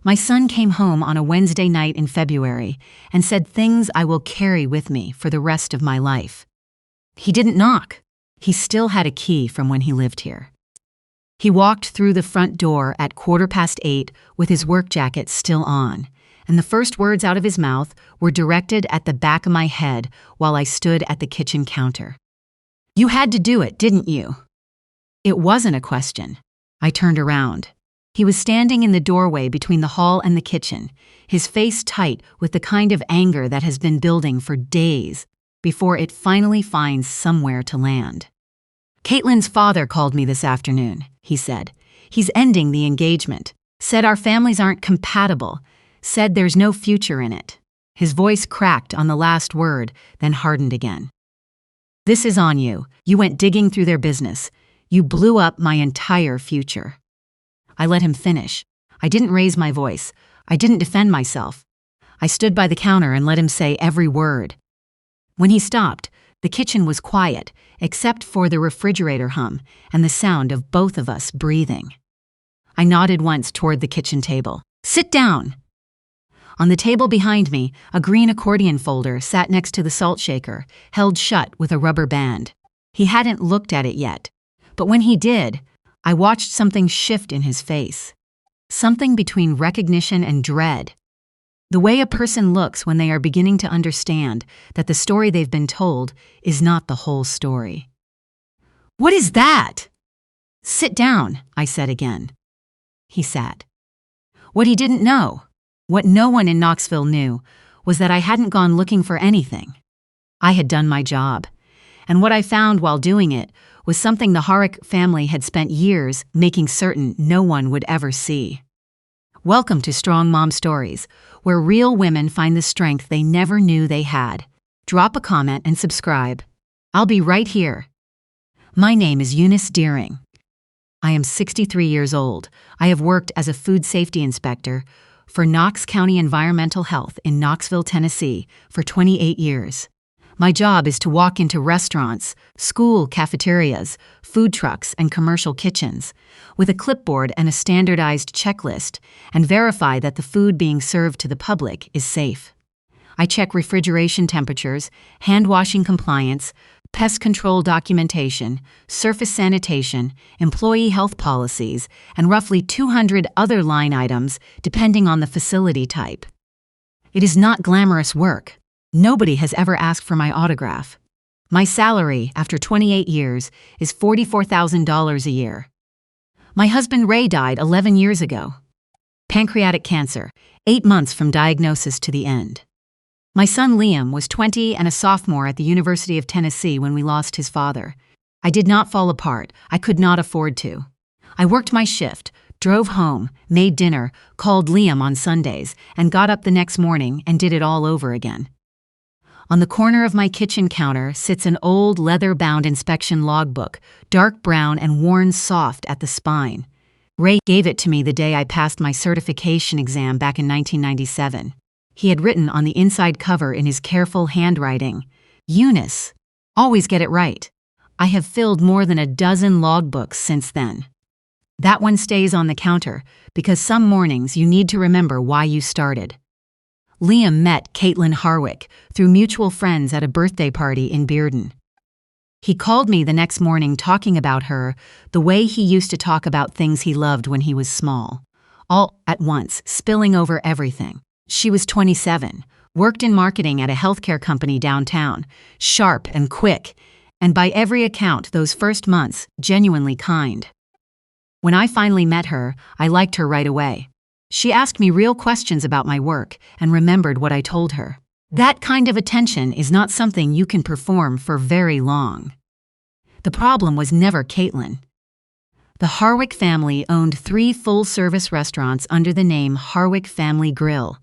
My son came home on a Wednesday night in February and said things I will carry with me for the rest of my life. He didn't knock. He still had a key from when he lived here. He walked through the front door at 8:15 with his work jacket still on, and the first words out of his mouth were directed at the back of my head while I stood at the kitchen counter. "You had to do it, didn't you?" It wasn't a question. I turned around. He was standing in the doorway between the hall and the kitchen, his face tight with the kind of anger that has been building for days before it finally finds somewhere to land. "Caitlin's father called me this afternoon," he said. "He's ending the engagement. Said our families aren't compatible. Said there's no future in it." His voice cracked on the last word, then hardened again. "This is on you. You went digging through their business. You blew up my entire future." I let him finish. I didn't raise my voice. I didn't defend myself. I stood by the counter and let him say every word. When he stopped, the kitchen was quiet, except for the refrigerator hum and the sound of both of us breathing. I nodded once toward the kitchen table. "Sit down!" On the table behind me, a green accordion folder sat next to the salt shaker, held shut with a rubber band. He hadn't looked at it yet, but when he did, I watched something shift in his face. Something between recognition and dread. The way a person looks when they are beginning to understand that the story they've been told is not the whole story. "What is that?" "Sit down," I said again. He sat. What he didn't know, what no one in Knoxville knew, was that I hadn't gone looking for anything. I had done my job, and what I found while doing it was something the Harwick family had spent years making certain no one would ever see. Welcome to Strong Mom Stories, where real women find the strength they never knew they had. Drop a comment and subscribe. I'll be right here. My name is Eunice Dearing. I am 63 years old. I have worked as a food safety inspector for Knox County Environmental Health in Knoxville, Tennessee, for 28 years. My job is to walk into restaurants, school cafeterias, food trucks, and commercial kitchens with a clipboard and a standardized checklist and verify that the food being served to the public is safe. I check refrigeration temperatures, hand washing compliance, pest control documentation, surface sanitation, employee health policies, and roughly 200 other line items depending on the facility type. It is not glamorous work. Nobody has ever asked for my autograph. My salary, after 28 years, is $44,000 a year. My husband Ray died 11 years ago. Pancreatic cancer, 8 months from diagnosis to the end. My son Liam was 20 and a sophomore at the University of Tennessee when we lost his father. I did not fall apart. I could not afford to. I worked my shift, drove home, made dinner, called Liam on Sundays, and got up the next morning and did it all over again. On the corner of my kitchen counter sits an old leather-bound inspection logbook, dark brown and worn soft at the spine. Ray gave it to me the day I passed my certification exam back in 1997. He had written on the inside cover in his careful handwriting, "Eunice, always get it right." I have filled more than a dozen logbooks since then. That one stays on the counter because some mornings you need to remember why you started. Liam met Caitlin Harwick through mutual friends at a birthday party in Bearden. He called me the next morning talking about her the way he used to talk about things he loved when he was small, all at once, spilling over everything. She was 27, worked in marketing at a healthcare company downtown, sharp and quick, and by every account those first months, genuinely kind. When I finally met her, I liked her right away. She asked me real questions about my work and remembered what I told her. That kind of attention is not something you can perform for very long. The problem was never Caitlin. The Harwick family owned 3 full-service restaurants under the name Harwick Family Grill,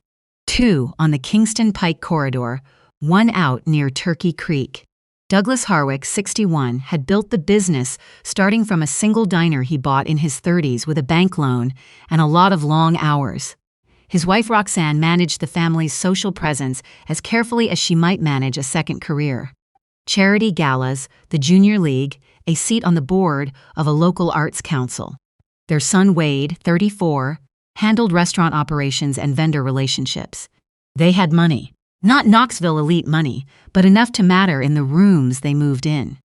2 on the Kingston Pike Corridor, 1 out near Turkey Creek. Douglas Harwick, 61, had built the business starting from a single diner he bought in his 30s with a bank loan and a lot of long hours. His wife Roxanne managed the family's social presence as carefully as she might manage a second career. Charity galas, the Junior League, a seat on the board of a local arts council. Their son Wade, 34, handled restaurant operations and vendor relationships. They had money. Not Knoxville elite money, but enough to matter in the rooms they moved in.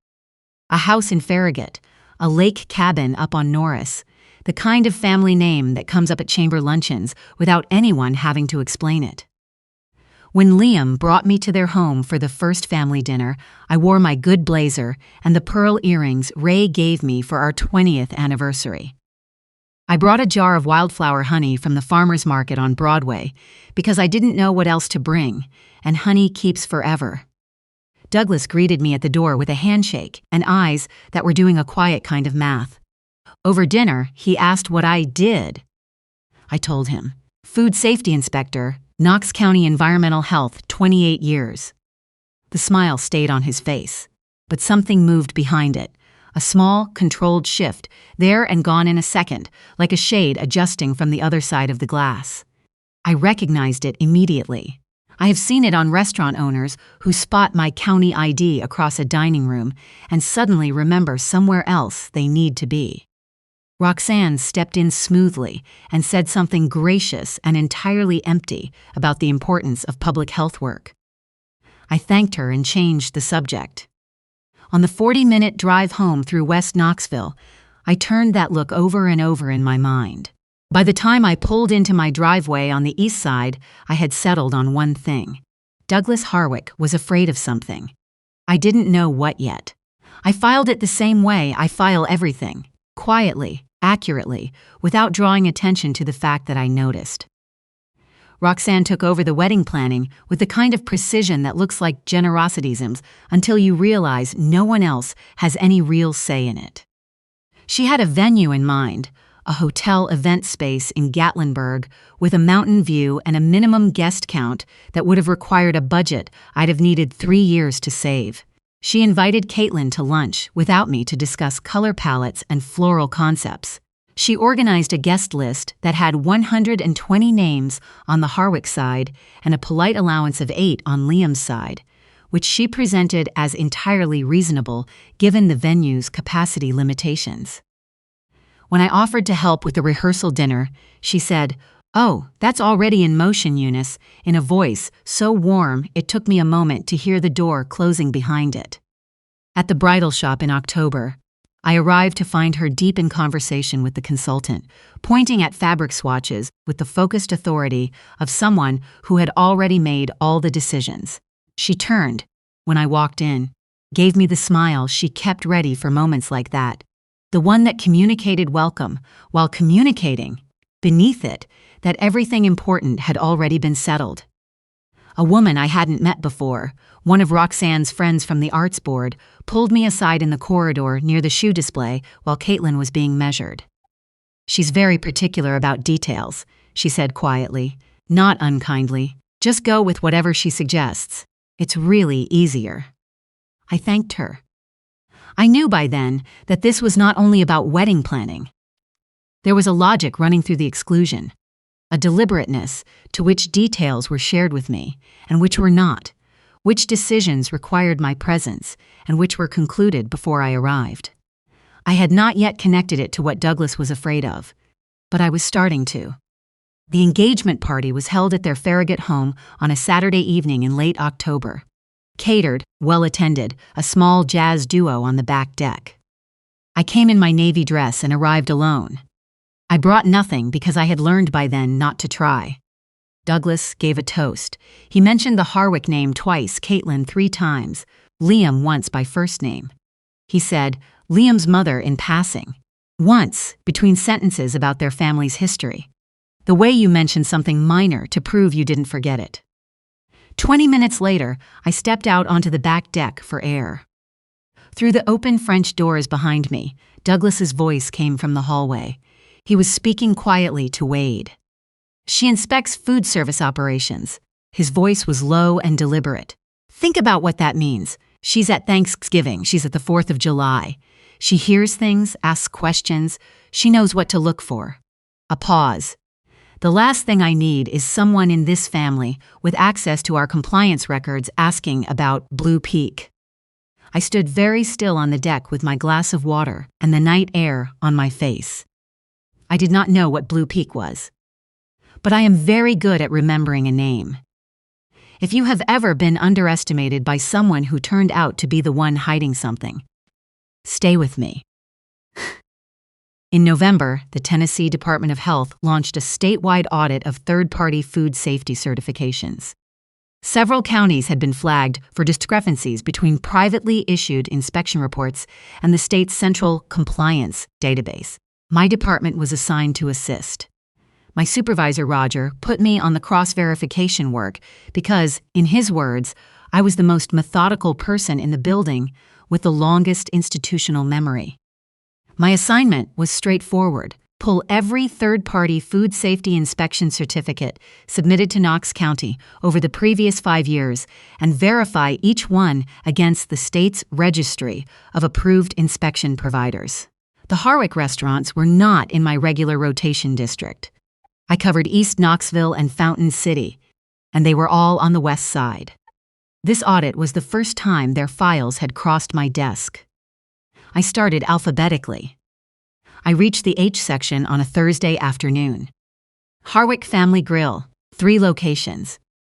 A house in Farragut, a lake cabin up on Norris, the kind of family name that comes up at chamber luncheons without anyone having to explain it. When Liam brought me to their home for the first family dinner, I wore my good blazer and the pearl earrings Ray gave me for our 20th anniversary. I brought a jar of wildflower honey from the farmer's market on Broadway because I didn't know what else to bring, and honey keeps forever. Douglas greeted me at the door with a handshake and eyes that were doing a quiet kind of math. Over dinner, he asked what I did. I told him, Food Safety Inspector, Knox County Environmental Health, 28 years. The smile stayed on his face, but something moved behind it. A small, controlled shift, there and gone in a second, like a shade adjusting from the other side of the glass. I recognized it immediately. I have seen it on restaurant owners who spot my county ID across a dining room and suddenly remember somewhere else they need to be. Roxanne stepped in smoothly and said something gracious and entirely empty about the importance of public health work. I thanked her and changed the subject. On the 40-minute drive home through West Knoxville, I turned that look over and over in my mind. By the time I pulled into my driveway on the east side, I had settled on one thing. Douglas Harwick was afraid of something. I didn't know what yet. I filed it the same way I file everything, quietly, accurately, without drawing attention to the fact that I noticed. Roxanne took over the wedding planning with the kind of precision that looks like generosityisms until you realize no one else has any real say in it. She had a venue in mind, a hotel event space in Gatlinburg with a mountain view and a minimum guest count that would have required a budget I'd have needed 3 years to save. She invited Caitlin to lunch without me to discuss color palettes and floral concepts. She organized a guest list that had 120 names on the Harwick side and a polite allowance of 8 on Liam's side, which she presented as entirely reasonable given the venue's capacity limitations. When I offered to help with the rehearsal dinner, she said, "Oh, that's already in motion, Eunice," in a voice so warm it took me a moment to hear the door closing behind it. At the bridal shop in October, I arrived to find her deep in conversation with the consultant, pointing at fabric swatches with the focused authority of someone who had already made all the decisions. She turned, when I walked in, gave me the smile she kept ready for moments like that, the one that communicated welcome, while communicating, beneath it, that everything important had already been settled. A woman I hadn't met before, one of Roxanne's friends from the arts board, pulled me aside in the corridor near the shoe display while Caitlin was being measured. "She's very particular about details," she said quietly, not unkindly. "Just go with whatever she suggests. It's really easier." I thanked her. I knew by then that this was not only about wedding planning. There was a logic running through the exclusion, a deliberateness to which details were shared with me and which were not, which decisions required my presence and which were concluded before I arrived. I had not yet connected it to what Douglas was afraid of, but I was starting to. The engagement party was held at their Farragut home on a Saturday evening in late October. Catered, well-attended, a small jazz duo on the back deck. I came in my navy dress and arrived alone. I brought nothing because I had learned by then not to try. Douglas gave a toast. He mentioned the Harwick name twice, Caitlin 3 times, Liam once by first name. He said, Liam's mother in passing. Once, between sentences about their family's history. The way you mentioned something minor to prove you didn't forget it. 20 minutes later, I stepped out onto the back deck for air. Through the open French doors behind me, Douglas's voice came from the hallway. He was speaking quietly to Wade. "She inspects food service operations." His voice was low and deliberate. "Think about what that means. She's at Thanksgiving. She's at the 4th of July. She hears things, asks questions. She knows what to look for." A pause. "The last thing I need is someone in this family with access to our compliance records asking about Blue Peak." I stood very still on the deck with my glass of water and the night air on my face. I did not know what Blue Peak was. but I am very good at remembering a name. If you have ever been underestimated by someone who turned out to be the one hiding something, stay with me. In November, the Tennessee Department of Health launched a statewide audit of third-party food safety certifications. Several counties had been flagged for discrepancies between privately issued inspection reports and the state's central compliance database. My department was assigned to assist. My supervisor, Roger, put me on the cross-verification work because, in his words, I was the most methodical person in the building with the longest institutional memory. My assignment was straightforward: pull every third-party food safety inspection certificate submitted to Knox County over the previous 5 years and verify each one against the state's registry of approved inspection providers. The Harwick restaurants were not in my regular rotation district. I covered East Knoxville and Fountain City, and they were all on the west side. This audit was the first time their files had crossed my desk. I started alphabetically. I reached the H section on a Thursday afternoon. Harwick Family Grill, 3 locations,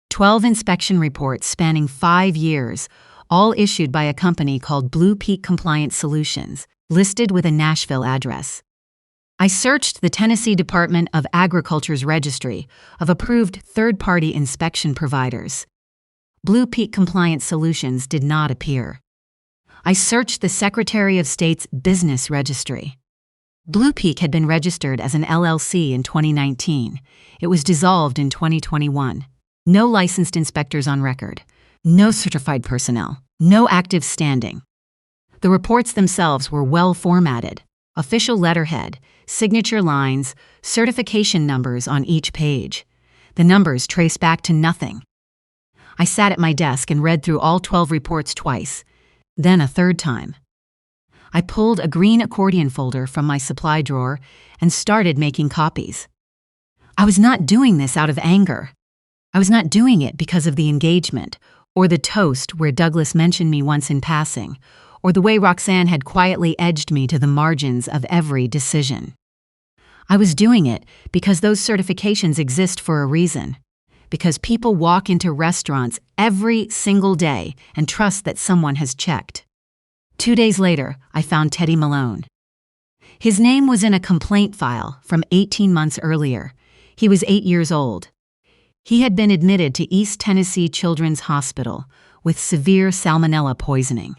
12 inspection reports spanning 5 years, all issued by a company called Blue Peak Compliance Solutions, listed with a Nashville address. I searched the Tennessee Department of Agriculture's registry of approved third-party inspection providers. Blue Peak Compliance Solutions did not appear. I searched the Secretary of State's business registry. Blue Peak had been registered as an LLC in 2019. It was dissolved in 2021. No licensed inspectors on record. No certified personnel. No active standing. The reports themselves were well formatted. Official letterhead, signature lines, certification numbers on each page. The numbers trace back to nothing. I sat at my desk and read through all 12 reports twice, then a third time. I pulled a green accordion folder from my supply drawer and started making copies. I was not doing this out of anger. I was not doing it because of the engagement, or the toast where Douglas mentioned me once in passing, or the way Roxanne had quietly edged me to the margins of every decision. I was doing it because those certifications exist for a reason. Because people walk into restaurants every single day and trust that someone has checked. 2 days later, I found Teddy Malone. His name was in a complaint file from 18 months earlier. He was 8 years old. He had been admitted to East Tennessee Children's Hospital with severe salmonella poisoning.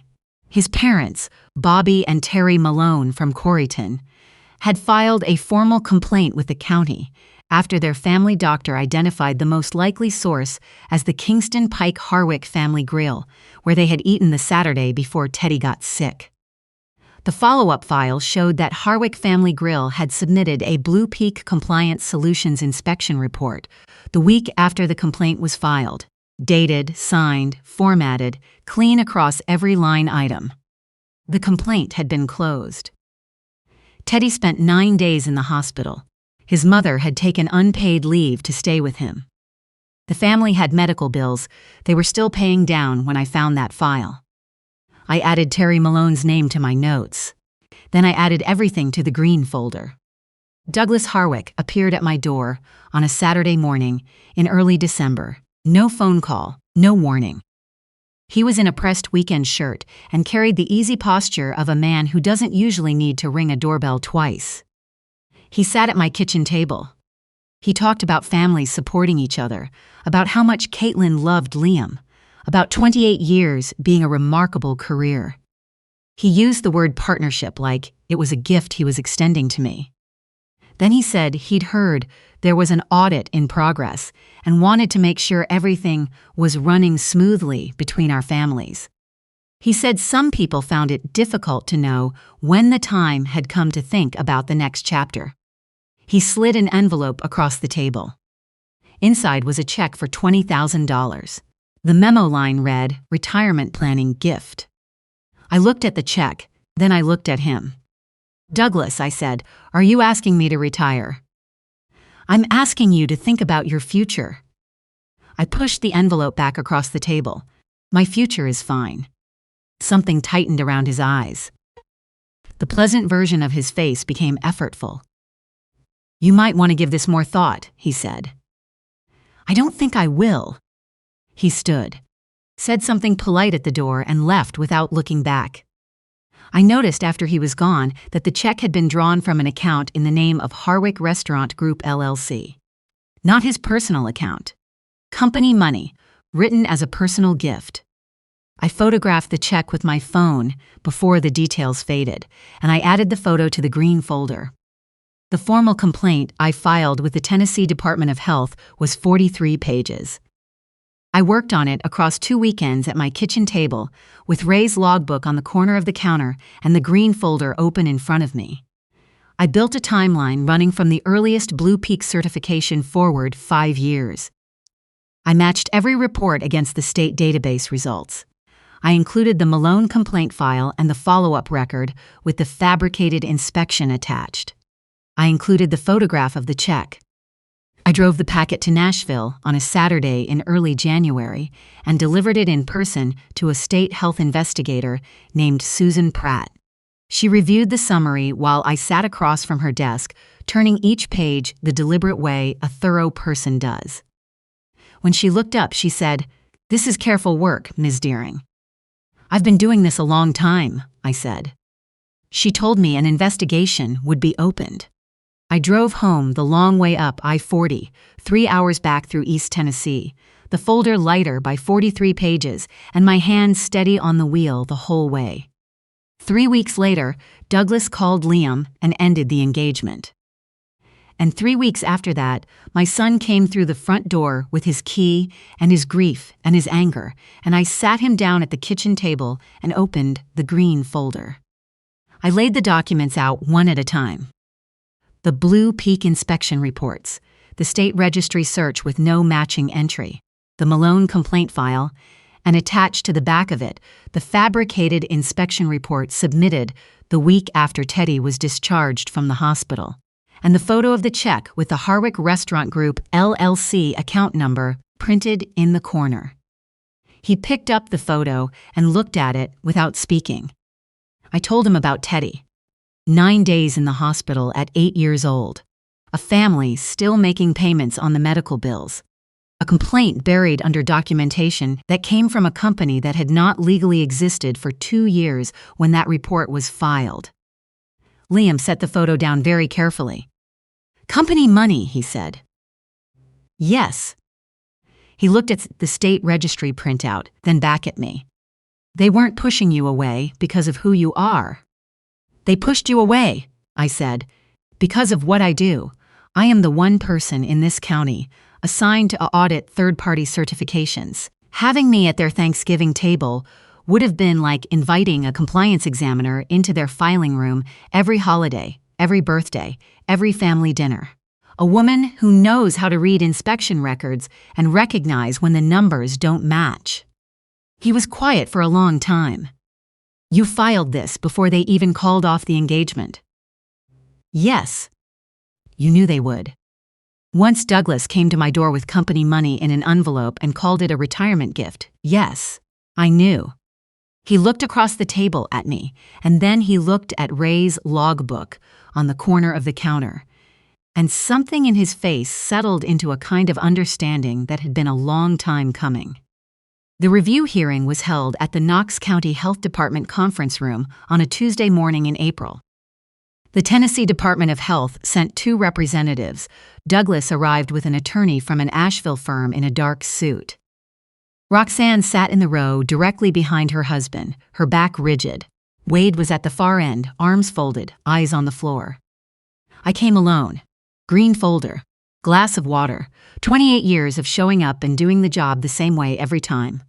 His parents, Bobby and Terry Malone from Corryton, had filed a formal complaint with the county after their family doctor identified the most likely source as the Kingston Pike Harwick Family Grill, where they had eaten the Saturday before Teddy got sick. The follow-up file showed that Harwick Family Grill had submitted a Blue Peak Compliance Solutions inspection report the week after the complaint was filed, dated, signed, formatted, clean across every line item. The complaint had been closed. Teddy spent 9 days in the hospital. His mother had taken unpaid leave to stay with him. The family had medical bills they were still paying down when I found that file. I added Terry Malone's name to my notes. Then I added everything to the green folder. Douglas Harwick appeared at my door on a Saturday morning in early December. No phone call, no warning. He was in a pressed weekend shirt and carried the easy posture of a man who doesn't usually need to ring a doorbell twice. He sat at my kitchen table. He talked about families supporting each other, about how much Caitlin loved Liam, about 28 years being a remarkable career. He used the word partnership like it was a gift he was extending to me. Then he said he'd heard there was an audit in progress and wanted to make sure everything was running smoothly between our families. He said some people found it difficult to know when the time had come to think about the next chapter. He slid an envelope across the table. Inside was a check for $20,000. The memo line read, "Retirement planning gift." I looked at the check, then I looked at him. "Douglas," I said, "are you asking me to retire?" "I'm asking you to think about your future." I pushed the envelope back across the table. "My future is fine." Something tightened around his eyes. The pleasant version of his face became effortful. "You might want to give this more thought," he said. "I don't think I will." He stood, said something polite at the door, and left without looking back. I noticed after he was gone that the check had been drawn from an account in the name of Harwick Restaurant Group LLC. Not his personal account. Company money, written as a personal gift. I photographed the check with my phone before the details faded, and I added the photo to the green folder. The formal complaint I filed with the Tennessee Department of Health was 43 pages. I worked on it across 2 weekends at my kitchen table, with Ray's logbook on the corner of the counter and the green folder open in front of me. I built a timeline running from the earliest Blue Peak certification forward 5 years. I matched every report against the state database results. I included the Malone complaint file and the follow-up record with the fabricated inspection attached. I included the photograph of the check. I drove the packet to Nashville on a Saturday in early January and delivered it in person to a state health investigator named Susan Pratt. She reviewed the summary while I sat across from her desk, turning each page the deliberate way a thorough person does. When she looked up, she said, "This is careful work, Ms. Dearing." "I've been doing this a long time," I said. She told me an investigation would be opened. I drove home the long way up I-40, 3 hours back through East Tennessee, the folder lighter by 43 pages, and my hands steady on the wheel the whole way. 3 weeks later, Douglas called Liam and ended the engagement. And 3 weeks after that, my son came through the front door with his key and his grief and his anger, and I sat him down at the kitchen table and opened the green folder. I laid the documents out one at a time. The Blue Peak inspection reports, the state registry search with no matching entry, the Malone complaint file, and attached to the back of it, the fabricated inspection report submitted the week after Teddy was discharged from the hospital, and the photo of the check with the Harwick Restaurant Group LLC account number printed in the corner. He picked up the photo and looked at it without speaking. I told him about Teddy. 9 days in the hospital at 8 years old. A family still making payments on the medical bills. A complaint buried under documentation that came from a company that had not legally existed for 2 years when that report was filed. Liam set the photo down very carefully. "Company money," he said. "Yes." He looked at the state registry printout, then back at me. "They weren't pushing you away because of who you are." "They pushed you away," I said, "because of what I do. I am the one person in this county assigned to audit third-party certifications. Having me at their Thanksgiving table would have been like inviting a compliance examiner into their filing room every holiday, every birthday, every family dinner. A woman who knows how to read inspection records and recognize when the numbers don't match." He was quiet for a long time. "You filed this before they even called off the engagement?" "Yes." "You knew they would." "Once Douglas came to my door with company money in an envelope and called it a retirement gift." "Yes, I knew." He looked across the table at me, and then he looked at Ray's logbook on the corner of the counter, and something in his face settled into a kind of understanding that had been a long time coming. The review hearing was held at the Knox County Health Department conference room on a Tuesday morning in April. The Tennessee Department of Health sent 2 representatives. Douglas arrived with an attorney from an Asheville firm in a dark suit. Roxanne sat in the row directly behind her husband, her back rigid. Wade was at the far end, arms folded, eyes on the floor. I came alone. Green folder. Glass of water, 28 years of showing up and doing the job the same way every time.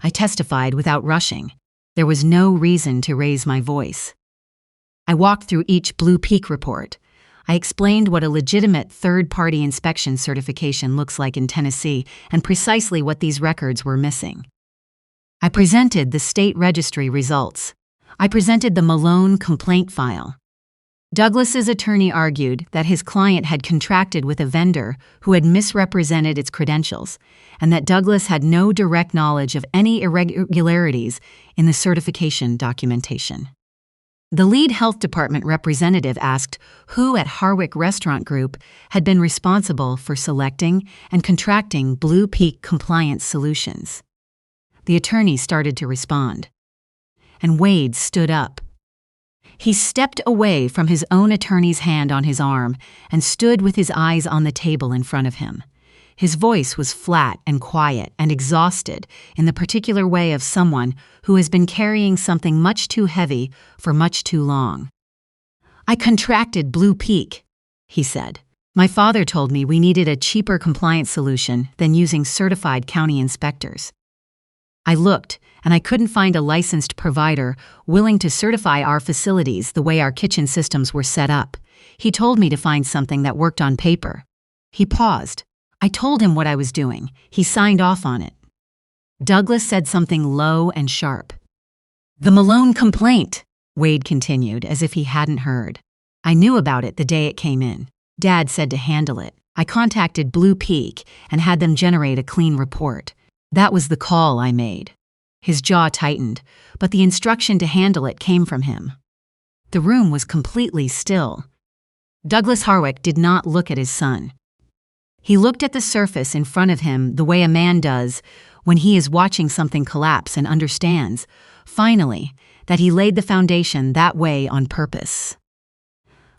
I testified without rushing. There was no reason to raise my voice. I walked through each Blue Peak report. I explained what a legitimate third-party inspection certification looks like in Tennessee and precisely what these records were missing. I presented the state registry results. I presented the Malone complaint file. Douglas's attorney argued that his client had contracted with a vendor who had misrepresented its credentials, and that Douglas had no direct knowledge of any irregularities in the certification documentation. The lead health department representative asked who at Harwick Restaurant Group had been responsible for selecting and contracting Blue Peak compliance solutions. The attorney started to respond, and Wade stood up. He stepped away from his own attorney's hand on his arm and stood with his eyes on the table in front of him. His voice was flat and quiet and exhausted in the particular way of someone who has been carrying something much too heavy for much too long. "I contracted Blue Peak," he said. "My father told me we needed a cheaper compliance solution than using certified county inspectors. I looked, and I couldn't find a licensed provider willing to certify our facilities the way our kitchen systems were set up. He told me to find something that worked on paper." He paused. I told him what I was doing. He signed off on it. Douglas said something low and sharp. "The Malone complaint," Wade continued as if he hadn't heard. "I knew about it the day it came in. Dad said to handle it. I contacted Blue Peak and had them generate a clean report. That was the call I made." His jaw tightened, but the instruction to handle it came from him. The room was completely still. Douglas Harwick did not look at his son. He looked at the surface in front of him the way a man does when he is watching something collapse and understands, finally, that he laid the foundation that way on purpose.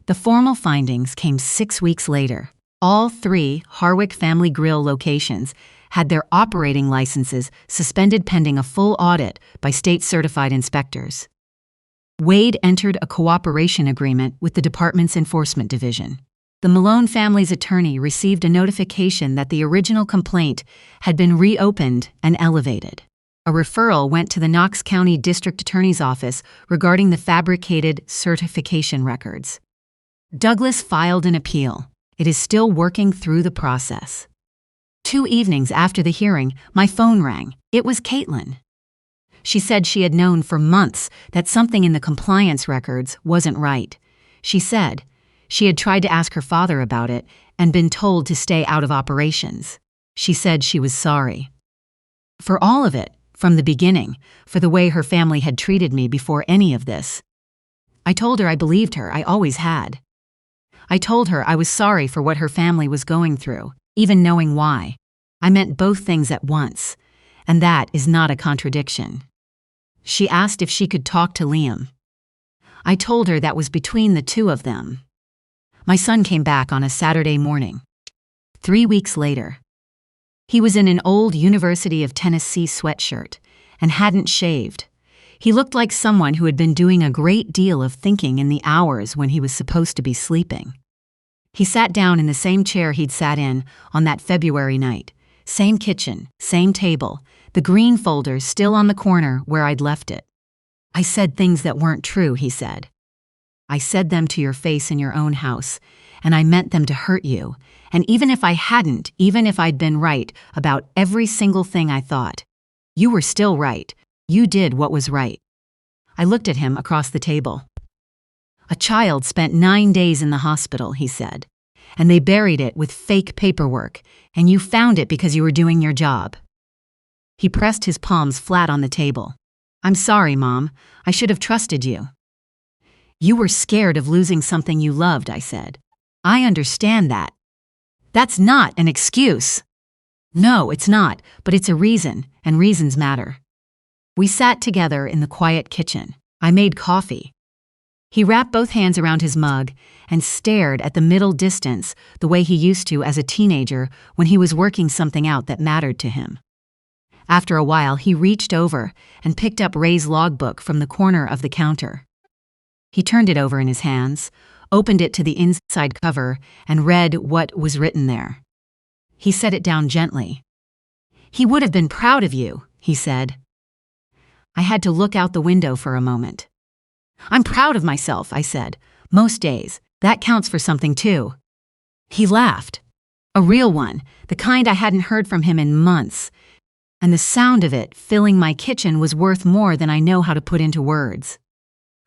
The formal findings came 6 weeks later. All 3 Harwick Family Grill locations had their operating licenses suspended pending a full audit by state-certified inspectors. Wade entered a cooperation agreement with the department's enforcement division. The Malone family's attorney received a notification that the original complaint had been reopened and elevated. A referral went to the Knox County District Attorney's Office regarding the fabricated certification records. Douglas filed an appeal. It is still working through the process. 2 evenings after the hearing, my phone rang. It was Caitlin. She said she had known for months that something in the compliance records wasn't right. She said she had tried to ask her father about it and been told to stay out of operations. She said she was sorry. For all of it, from the beginning, for the way her family had treated me before any of this. I told her I believed her, I always had. I told her I was sorry for what her family was going through, even knowing why. I meant both things at once, and that is not a contradiction. She asked if she could talk to Liam. I told her that was between the 2 of them. My son came back on a Saturday morning. 3 weeks later. He was in an old University of Tennessee sweatshirt and hadn't shaved. He looked like someone who had been doing a great deal of thinking in the hours when he was supposed to be sleeping. He sat down in the same chair he'd sat in on that February night. Same kitchen, same table, the green folder still on the corner where I'd left it. "I said things that weren't true," he said. "I said them to your face in your own house, and I meant them to hurt you. And even if I hadn't, even if I'd been right about every single thing I thought, you were still right. You did what was right." I looked at him across the table. "A child spent 9 days in the hospital," he said, "and they buried it with fake paperwork, and you found it because you were doing your job." He pressed his palms flat on the table. "I'm sorry, Mom. I should have trusted you." "You were scared of losing something you loved," I said. "I understand that. That's not an excuse." "No, it's not, but it's a reason, and reasons matter." We sat together in the quiet kitchen. I made coffee. He wrapped both hands around his mug and stared at the middle distance the way he used to as a teenager when he was working something out that mattered to him. After a while, he reached over and picked up Ray's logbook from the corner of the counter. He turned it over in his hands, opened it to the inside cover, and read what was written there. He set it down gently. "He would have been proud of you," he said. I had to look out the window for a moment. "I'm proud of myself," I said. "Most days. That counts for something too." He laughed. A real one, the kind I hadn't heard from him in months. And the sound of it filling my kitchen was worth more than I know how to put into words.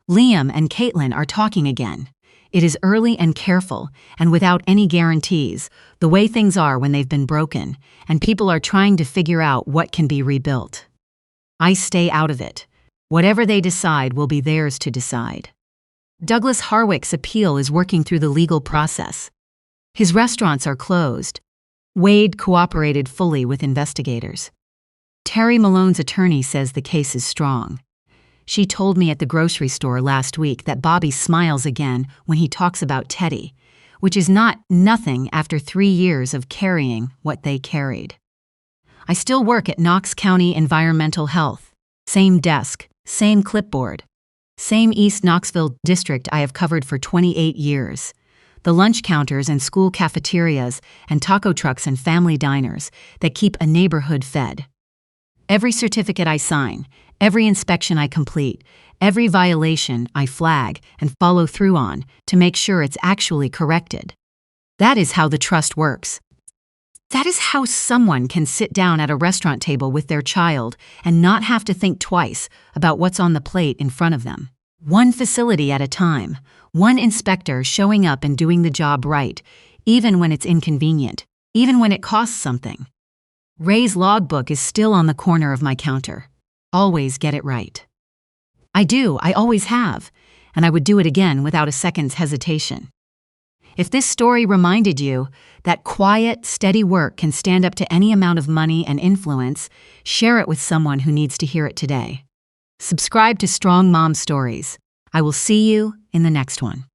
"Liam and Caitlin are talking again. It is early and careful, and without any guarantees, the way things are when they've been broken, and people are trying to figure out what can be rebuilt. I stay out of it. Whatever they decide will be theirs to decide." Douglas Harwick's appeal is working through the legal process. His restaurants are closed. Wade cooperated fully with investigators. Terry Malone's attorney says the case is strong. She told me at the grocery store last week that Bobby smiles again when he talks about Teddy, which is not nothing after 3 years of carrying what they carried. I still work at Knox County Environmental Health. Same desk, same clipboard, same East Knoxville district I have covered for 28 years. The lunch counters and school cafeterias and taco trucks and family diners that keep a neighborhood fed. Every certificate I sign, every inspection I complete, every violation I flag and follow through on to make sure it's actually corrected. That is how the trust works. That is how someone can sit down at a restaurant table with their child and not have to think twice about what's on the plate in front of them. One facility at a time, one inspector showing up and doing the job right, even when it's inconvenient, even when it costs something. Ray's logbook is still on the corner of my counter. Always get it right. I always have, and I would do it again without a second's hesitation. If this story reminded you that quiet, steady work can stand up to any amount of money and influence, share it with someone who needs to hear it today. Subscribe to Strong Mom Stories. I will see you in the next one.